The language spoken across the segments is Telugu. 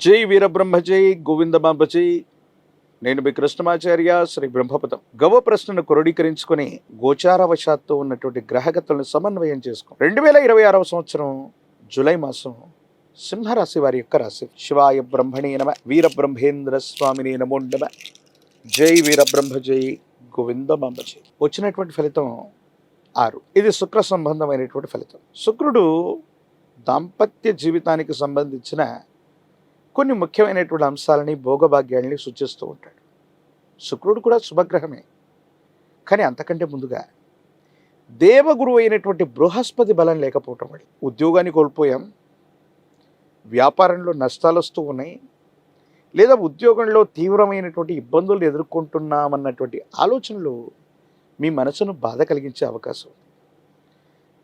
జై వీరబ్రహ్మ జై గోవిందమాంబ జై. నేను మీ కృష్ణమాచార్య శ్రీ బ్రహ్మపదం. గవ ప్రశ్నను క్రోడీకరించుకొని గోచారవశాత్తు ఉన్నటువంటి గ్రహగతులను సమన్వయం చేసుకో 2026 సంవత్సరం జూలై మాసం సింహరాశి వారి యొక్క రాశి. శివాయ బ్రహ్మణే నమ. వీరబ్రహ్మేంద్ర స్వామిని నమో నమ. జై వీరబ్రహ్మ జై గోవిందమాంబ జై. వచ్చినటువంటి ఫలితం 6. ఇది శుక్ర సంబంధమైనటువంటి ఫలితం. శుక్రుడు దాంపత్య జీవితానికి సంబంధించిన కొన్ని ముఖ్యమైనటువంటి అంశాలని భోగభాగ్యాలని సూచిస్తూ ఉంటాడు. శుక్రుడు కూడా శుభగ్రహమే, కానీ అంతకంటే ముందుగా దేవగురువు అయినటువంటి బృహస్పతి బలం లేకపోవటం వల్ల ఉద్యోగాన్ని కోల్పోయాం, వ్యాపారంలో నష్టాలు వస్తూ ఉన్నాయి, లేదా ఉద్యోగంలో తీవ్రమైనటువంటి ఇబ్బందులు ఎదుర్కొంటున్నామన్నటువంటి ఆలోచనలు మీ మనసును బాధ కలిగించే అవకాశం ఉంది.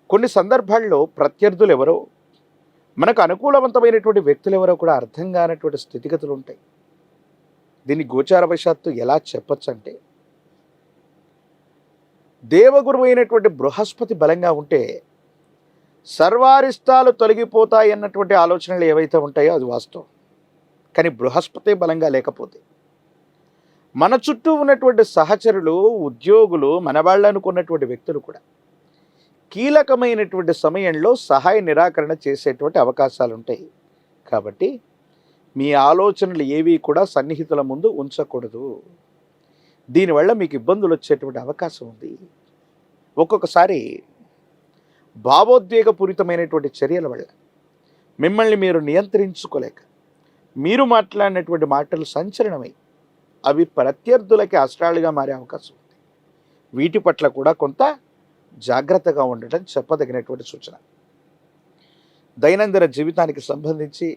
కొన్ని సందర్భాల్లో ప్రత్యర్థులు ఎవరో, మనకు అనుకూలవంతమైనటువంటి వ్యక్తులు ఎవరో కూడా అర్థం కానటువంటి స్థితిగతులు ఉంటాయి. దీన్ని గోచారవశాత్తు ఎలా చెప్పచ్చు అంటే, దేవగురువు అయినటువంటి బృహస్పతి బలంగా ఉంటే సర్వారిష్టాలు తొలగిపోతాయి అన్నటువంటి ఆలోచనలు ఏవైతే ఉంటాయో అది వాస్తవం. కానీ బృహస్పతి బలంగా లేకపోతే మన చుట్టూ ఉన్నటువంటి సహచరులు, ఉద్యోగులు, మన వాళ్ళు అనుకున్నటువంటి వ్యక్తులు కూడా కీలకమైనటువంటి సమయంలో సహాయ నిరాకరణ చేసేటువంటి అవకాశాలు ఉంటాయి. కాబట్టి మీ ఆలోచనలు ఏవి కూడా సన్నిహితుల ముందు ఉంచకూడదు. దీనివల్ల మీకు ఇబ్బందులు వచ్చేటువంటి అవకాశం ఉంది. ఒక్కొక్కసారి భావోద్వేగపూరితమైనటువంటి చర్యల వల్ల మిమ్మల్ని మీరు నియంత్రించుకోలేక మీరు మాట్లాడినటువంటి మాటలు సంచలనమై అవి ప్రత్యర్థులకి అస్త్రాలుగా మారే అవకాశం ఉంది. వీటి పట్ల కూడా కొంత జాగ్రత్తగా ఉండటం చెప్పదగినటువంటి సూచన. దైనందిన జీవితానికి సంబంధించి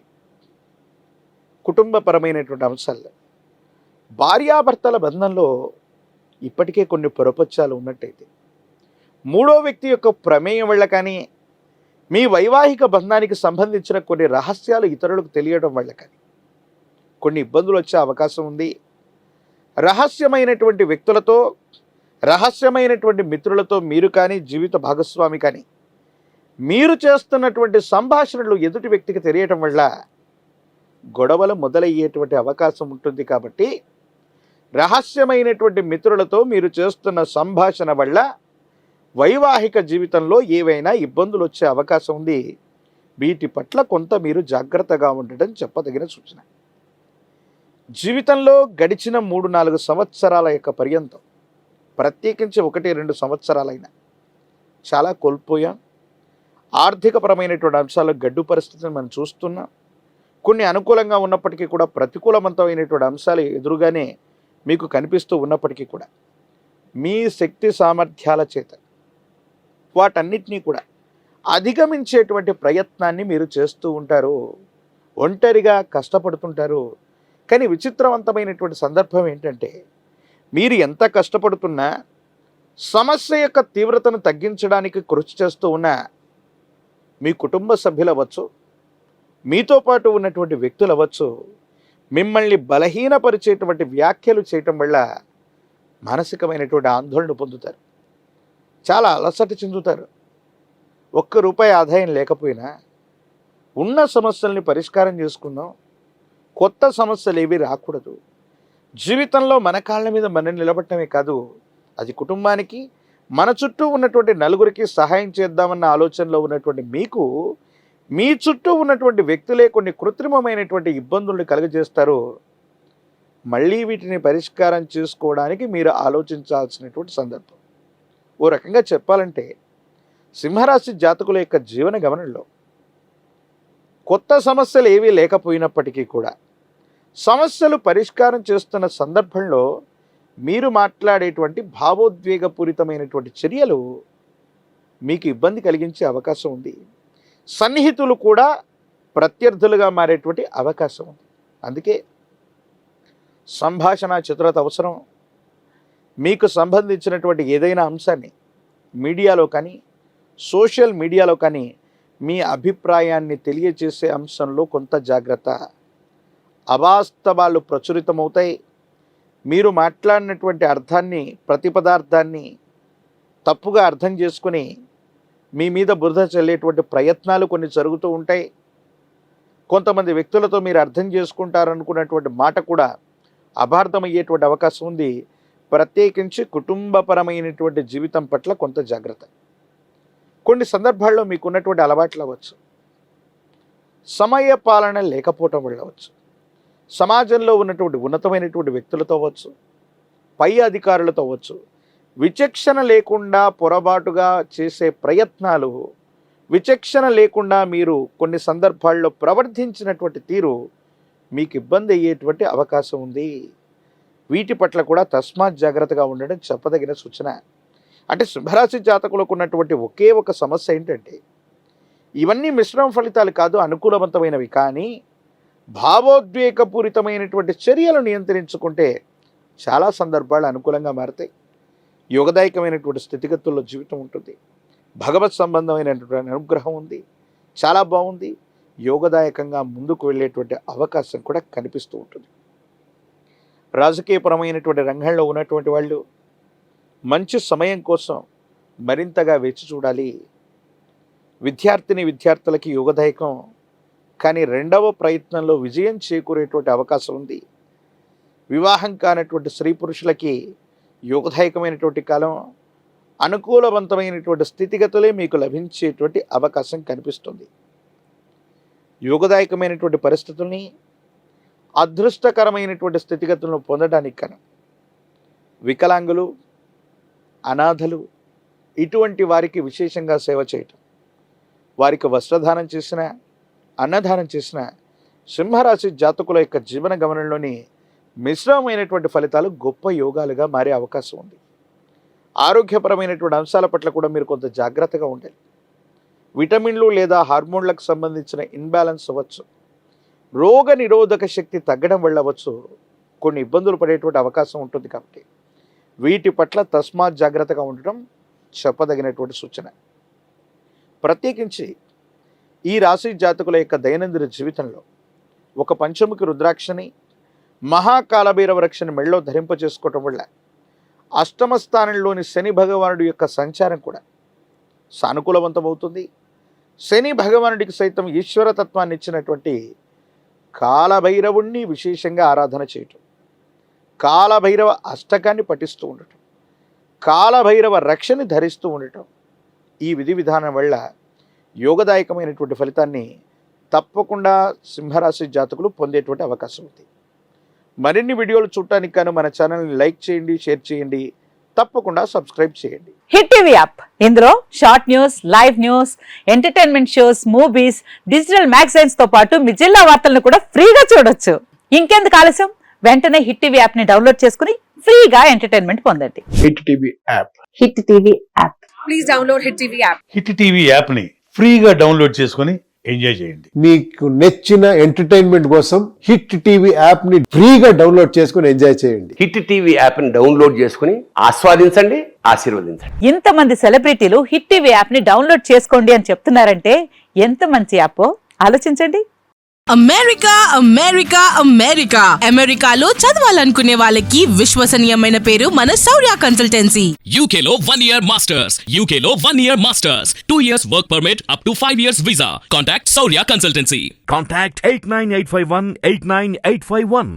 కుటుంబపరమైనటువంటి అంశాల్లో భార్యాభర్తల బంధంలో ఇప్పటికే కొన్ని పొరపచ్చాలు ఉన్నట్టయితే, మూడో వ్యక్తి యొక్క ప్రమేయం వల్ల కానీ, మీ వైవాహిక బంధానికి సంబంధించిన కొన్ని రహస్యాలు ఇతరులకు తెలియడం వల్ల కానీ కొన్ని ఇబ్బందులు వచ్చే అవకాశం ఉంది. రహస్యమైనటువంటి వ్యక్తులతో, రహస్యమైనటువంటి మిత్రులతో మీరు కానీ, జీవిత భాగస్వామి కానీ మీరు చేస్తున్నటువంటి సంభాషణలు ఎదుటి వ్యక్తికి తెలియటం వల్ల గొడవలు మొదలయ్యేటువంటి అవకాశం ఉంటుంది. కాబట్టి రహస్యమైనటువంటి మిత్రులతో మీరు చేస్తున్న సంభాషణ వల్ల వైవాహిక జీవితంలో ఏవైనా ఇబ్బందులు వచ్చే అవకాశం ఉంది. వీటి పట్ల కొంత మీరు జాగ్రత్తగా ఉండటం చెప్పదగిన సూచన. జీవితంలో గడిచిన 3-4 సంవత్సరాల యొక్క పర్యంతం, ప్రత్యేకించి 1-2 సంవత్సరాలైనా చాలా కోల్పోయాం. ఆర్థికపరమైనటువంటి అంశాల్లో గడ్డు పరిస్థితిని మనం చూస్తున్నాం. కొన్ని అనుకూలంగా ఉన్నప్పటికీ కూడా ప్రతికూలవంతమైనటువంటి అంశాలు ఎదురుగానే మీకు కనిపిస్తూ ఉన్నప్పటికీ కూడా మీ శక్తి సామర్థ్యాల చేత వాటన్నిటినీ కూడా అధిగమించేటువంటి ప్రయత్నాన్ని మీరు చేస్తూ ఉంటారు. ఒంటరిగా కష్టపడుతుంటారు. కానీ విచిత్రవంతమైనటువంటి సందర్భం ఏంటంటే, మీరు ఎంత కష్టపడుతున్నా, సమస్య యొక్క తీవ్రతను తగ్గించడానికి కృషి చేస్తూ ఉన్నా, మీ కుటుంబ సభ్యులు అవ్వచ్చు, మీతో పాటు ఉన్నటువంటి వ్యక్తులు అవ్వచ్చు, మిమ్మల్ని బలహీనపరిచేటువంటి వ్యాఖ్యలు చేయటం వల్ల మానసికమైనటువంటి ఆందోళన పొందుతారు. చాలా అలసట చెందుతారు. ₹1 ఆదాయం లేకపోయినా ఉన్న సమస్యల్ని పరిష్కారం చేసుకుందాం, కొత్త సమస్యలు ఏవి రాకూడదు, జీవితంలో మన కాళ్ళ మీద మనం నిలబడటమే కాదు, అది కుటుంబానికి, మన చుట్టూ ఉన్నటువంటి నలుగురికి సహాయం చేద్దామన్న ఆలోచనలో ఉన్నటువంటి మీకు, మీ చుట్టూ ఉన్నటువంటి వ్యక్తులే కొన్ని కృత్రిమమైనటువంటి ఇబ్బందుల్ని కలుగజేస్తారు. మళ్ళీ వీటిని పరిష్కారం చేసుకోవడానికి మీరు ఆలోచించాల్సినటువంటి సందర్భం. ఓ రకంగా చెప్పాలంటే, సింహరాశి జాతకుల యొక్క జీవన గమనంలో కొత్త సమస్యలు ఏవీ లేకపోయినప్పటికీ కూడా సమస్యలు పరిష్కారం చేస్తున్న సందర్భంలో మీరు మాట్లాడేటువంటి భావోద్వేగపూరితమైనటువంటి చర్యలు మీకు ఇబ్బంది కలిగించే అవకాశం ఉంది. సన్నిహితులు కూడా ప్రత్యర్థులుగా మారేటువంటి అవకాశం ఉంది. అందుకే సంభాషణ చతురత అవసరం. మీకు సంబంధించినటువంటి ఏదైనా అంశాన్ని మీడియాలో కానీ, సోషల్ మీడియాలో కానీ మీ అభిప్రాయాన్ని తెలియజేసే అంశంలో కొంత జాగ్రత్త. అవాస్తవాలు ప్రచురితమవుతాయి. మీరు మాట్లాడినటువంటి అర్థాన్ని, ప్రతిపదార్థాన్ని తప్పుగా అర్థం చేసుకుని మీ మీద బురద చల్లేటువంటి ప్రయత్నాలు కొన్ని జరుగుతూ ఉంటాయి. కొంతమంది వ్యక్తులతో మీరు అర్థం చేసుకుంటారనుకున్నటువంటి మాట కూడా అపార్థమయ్యేటువంటి అవకాశం ఉంది. ప్రత్యేకించి కుటుంబపరమైనటువంటి జీవితం పట్ల కొంత జాగ్రత్త. కొన్ని సందర్భాల్లో మీకున్నటువంటి అలవాట్లు అవ్వచ్చు, సమయ పాలన లేకపోవటం వల్ల అవ్వచ్చు, సమాజంలో ఉన్నటువంటి ఉన్నతమైనటువంటి వ్యక్తులతో అవ్వచ్చు, పై అధికారులతో అవ్వచ్చు, విచక్షణ లేకుండా పొరపాటుగా చేసే ప్రయత్నాలు, విచక్షణ లేకుండా మీరు కొన్ని సందర్భాల్లో ప్రవర్తించినటువంటి తీరు మీకు ఇబ్బంది అయ్యేటువంటి అవకాశం ఉంది. వీటి పట్ల కూడా తస్మాత్ జాగ్రత్తగా ఉండడం చెప్పదగిన సూచన. అంటే సింహరాశి జాతకులకు ఉన్నటువంటి ఒకే ఒక సమస్య ఏంటంటే, ఇవన్నీ మిశ్రమ ఫలితాలు కాదు, అనుకూలవంతమైనవి. కానీ భావోద్వేగపూరితమైనటువంటి చర్యలు నియంత్రించుకుంటే చాలా సందర్భాలు అనుకూలంగా మారతాయి. యోగదాయకమైనటువంటి స్థితిగతుల్లో జీవితం ఉంటుంది. భగవత్ సంబంధమైనటువంటి అనుగ్రహం ఉంది, చాలా బాగుంది. యోగదాయకంగా ముందుకు వెళ్ళేటువంటి అవకాశం కూడా కనిపిస్తూ ఉంటుంది. రాజకీయపరమైనటువంటి రంగంలో ఉన్నటువంటి వాళ్ళు మంచి సమయం కోసం మరింతగా వేచి చూడాలి. విద్యార్థులకి యోగదాయకం, కానీ రెండవ ప్రయత్నంలో విజయం చేకూరేటువంటి అవకాశం ఉంది. వివాహం కానటువంటి స్త్రీ పురుషులకి యోగదాయకమైనటువంటి కాలం, అనుకూలవంతమైనటువంటి స్థితిగతులే మీకు లభించేటువంటి అవకాశం కనిపిస్తుంది. యోగదాయకమైనటువంటి పరిస్థితుల్ని, అదృష్టకరమైనటువంటి స్థితిగతులను పొందడానికి కాను వికలాంగులు, అనాథలు ఇటువంటి వారికి విశేషంగా సేవ చేయటం, వారికి వస్త్రదానం చేసిన, అన్నదానం చేసిన సింహరాశి జాతకుల యొక్క జీవన గమనంలోని మిశ్రమమైనటువంటి ఫలితాలు గొప్ప యోగాలుగా మారే అవకాశం ఉంది. ఆరోగ్యపరమైనటువంటి అంశాల పట్ల కూడా మీరు కొంత జాగ్రత్తగా ఉండాలి. విటమిన్లు లేదా హార్మోన్లకు సంబంధించిన ఇన్బ్యాలెన్స్ అవ్వచ్చు, రోగ నిరోధక శక్తి తగ్గడం వల్ల అవ్వచ్చు, కొన్ని ఇబ్బందులు పడేటువంటి అవకాశం ఉంటుంది. కాబట్టి వీటి పట్ల తస్మాత్ జాగ్రత్తగా ఉండటం చెప్పదగినటువంటి సూచన. ప్రత్యేకించి ఈ రాశి జాతకుల యొక్క దైనందిన జీవితంలో ఒక పంచముఖి రుద్రాక్షని, మహాకాలభైరవ రక్షని మెళ్ళలో ధరింపచేసుకోవటం వల్ల అష్టమ స్థానంలోని శని భగవానుడి యొక్క సంచారం కూడా సానుకూలవంతమవుతుంది. శని భగవానుడికి సైతం ఈశ్వరతత్వాన్ని ఇచ్చినటువంటి కాలభైరవుణ్ణి విశేషంగా ఆరాధన చేయటం, కాలభైరవ అష్టకాన్ని పఠిస్తూ ఉండటం, కాలభైరవ రక్షని ధరిస్తూ ఉండటం, ఈ విధి విధానం వల్ల యోగదాయకమైనటువంటి ఫలితాన్ని తప్పకుండా సింహరాశి జాతకులు పొందేటువంటి అవకాశం ఉంది. మరిన్ని వీడియోలు చూడటానికి గాను మన ఛానల్ని లైక్ చేయండి, షేర్ చేయండి, తప్పకుండా సబ్స్క్రైబ్ చేయండి. హిట్ టీవీ యాప్, ఇందులో short news, live news, entertainment shows, movies, digital magazines తో పాటు మీ జిల్లా వార్తలను కూడా ఫ్రీగా చూడొచ్చు. ఇంకెందుకు ఆలస్యం, వెంటనే హిట్ టీవీ యాప్ ని డౌన్లోడ్ చేసుకుని ఫ్రీగా ఎంటర్టైన్మెంట్ పొందండి. Hit TV app, hit TV app, please download hit TV app. Hit TV app ని ఫ్రీగా డౌన్లోడ్ చేసుకొని ఎంజాయ్ చేయండి. మీకు నచ్చిన ఎంటర్టైన్మెంట్ కోసం హిట్ టీవీ యాప్ ని ఫ్రీగా డౌన్లోడ్ చేసుకొని ఎంజాయ్ చేయండి. హిట్ టీవీ యాప్ ని డౌన్లోడ్ చేసుకుని ఆస్వాదించండి, ఆశీర్వదించండి. ఇంతమంది సెలబ్రిటీలు హిట్ టీవీ యాప్ ని డౌన్లోడ్ చేసుకోండి అని చెప్తున్నారంటే ఎంత మంచి యాప్ ఆలోచించండి. అమెరికా అమెరికా అమెరికా అమెరికాలో చదవాలనుకునే వాళ్ళకి విశ్వసనీయమైన పేరు మన శౌర్య కన్సల్టెన్సీ. UK లో 1 year masters, UK లో 1 year masters, 2 years work permit up to 5 years visa. Contact Saurya Consultancy. Contact 89851 89851.